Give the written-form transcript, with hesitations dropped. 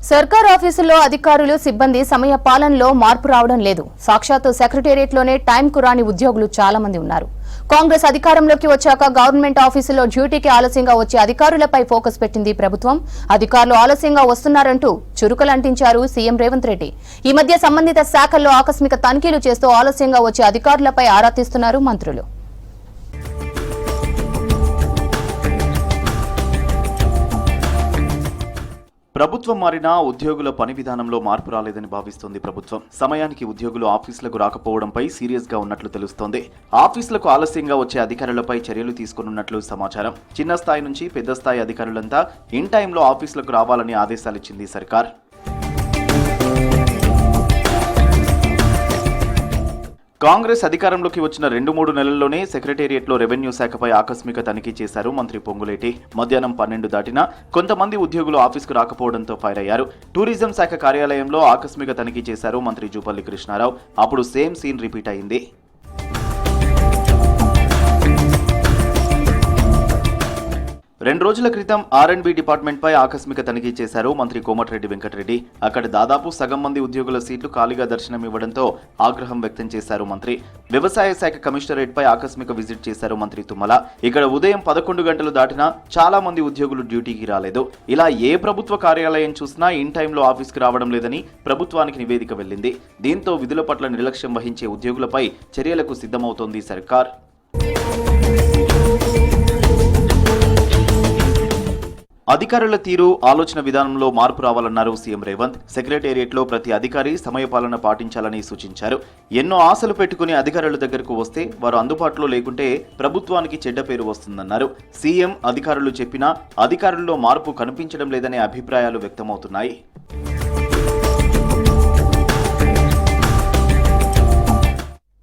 సర్కార్ ఆఫీసుల్లో అధికారులు సిబ్బంది సమయ పాలనలో మార్పు రావడం లేదు. సాక్షాత్తు సెక్రటేరియట్లోనే టైంకు రాని ఉద్యోగులు చాలా మంది ఉన్నారు. కాంగ్రెస్ అధికారంలోకి వచ్చాక గవర్నమెంట్ ఆఫీసుల్లో డ్యూటీకి ఆలస్యంగా వచ్చే అధికారులపై ఫోకస్ పెట్టింది ప్రభుత్వం. అధికారులు ఆలస్యంగా వస్తున్నారంటూ చురుకలంటించారు సీఎం రేవంత్ రెడ్డి. ఈ మధ్య సంబంధిత శాఖల్లో ఆకస్మిక తనిఖీలు చేస్తూ ఆలస్యంగా వచ్చే అధికారులపై ఆరా తీస్తున్నారు మంత్రులు. ప్రభుత్వం మారినా ఉద్యోగుల పని విధానంలో మార్పు రాలేదని భావిస్తోంది ప్రభుత్వం. సమయానికి ఉద్యోగులు ఆఫీసులకు రాకపోవడంపై సీరియస్ గా ఉన్నట్లు తెలుస్తోంది. ఆఫీసులకు ఆలస్యంగా వచ్చే అధికారులపై చర్యలు తీసుకున్నట్లు సమాచారం. చిన్న స్థాయి నుంచి పెద్ద స్థాయి అధికారులంతా ఇన్ టైంలో ఆఫీసులకు రావాలని ఆదేశాలిచ్చింది సర్కార్. కాంగ్రెస్ అధికారంలోకి వచ్చిన 2-3 నెలల్లోనే సెక్రటేరియట్లో రెవెన్యూ శాఖపై ఆకస్మిక తనిఖీ చేశారు మంత్రి పొంగులేటి. మధ్యాహ్నం 12 దాటినా కొంతమంది ఉద్యోగులు ఆఫీసుకు రాకపోవడంతో ఫైర్ అయ్యారు. టూరిజం శాఖ కార్యాలయంలో ఆకస్మిక తనిఖీ చేశారు మంత్రి జూపల్లి కృష్ణారావు. అప్పుడు సేమ్ సీన్ రిపీట్ అయింది. 2 రోజుల క్రితం R&B డిపార్ట్మెంట్ పై ఆకస్మిక తనిఖీ చేశారు మంత్రి కోమటిరెడ్డి వెంకటరెడ్డి. అక్కడ దాదాపు సగం మంది ఉద్యోగుల సీట్లు ఖాళీగా దర్శనమివ్వడంతో ఆగ్రహం వ్యక్తం చేశారు మంత్రి. వ్యవసాయ శాఖ కమిషనరేట్ పై ఆకస్మిక విజిట్ చేశారు మంత్రి తుమ్మల. ఇక్కడ ఉదయం 11 గంటలు దాటినా చాలా మంది ఉద్యోగులు డ్యూటీకి రాలేదు. ఇలా ఏ ప్రభుత్వ కార్యాలయం చూసినా ఇన్ టైంలో ఆఫీస్కి రావడం లేదని ప్రభుత్వానికి నివేదిక వెళ్లింది. దీంతో విధుల పట్ల నిర్లక్ష్యం వహించే ఉద్యోగులపై చర్యలకు సిద్ధమవుతోంది సర్కార్. అధికారుల తీరు, ఆలోచన విధానంలో మార్పు రావాలన్నారు సీఎం రేవంత్. సెక్రటేరియట్లో ప్రతి అధికారి సమయపాలన పాటించాలని సూచించారు. ఎన్నో ఆశలు పెట్టుకుని అధికారుల దగ్గరకు వస్తే వారు అందుబాటులో లేకుంటే ప్రభుత్వానికి చెడ్డ పేరు వస్తుందన్నారు. సీఎం అధికారులు చెప్పినా అధికారుల్లో మార్పు కనిపించడం లేదనే అభిప్రాయాలు వ్యక్తమవుతున్నాయి.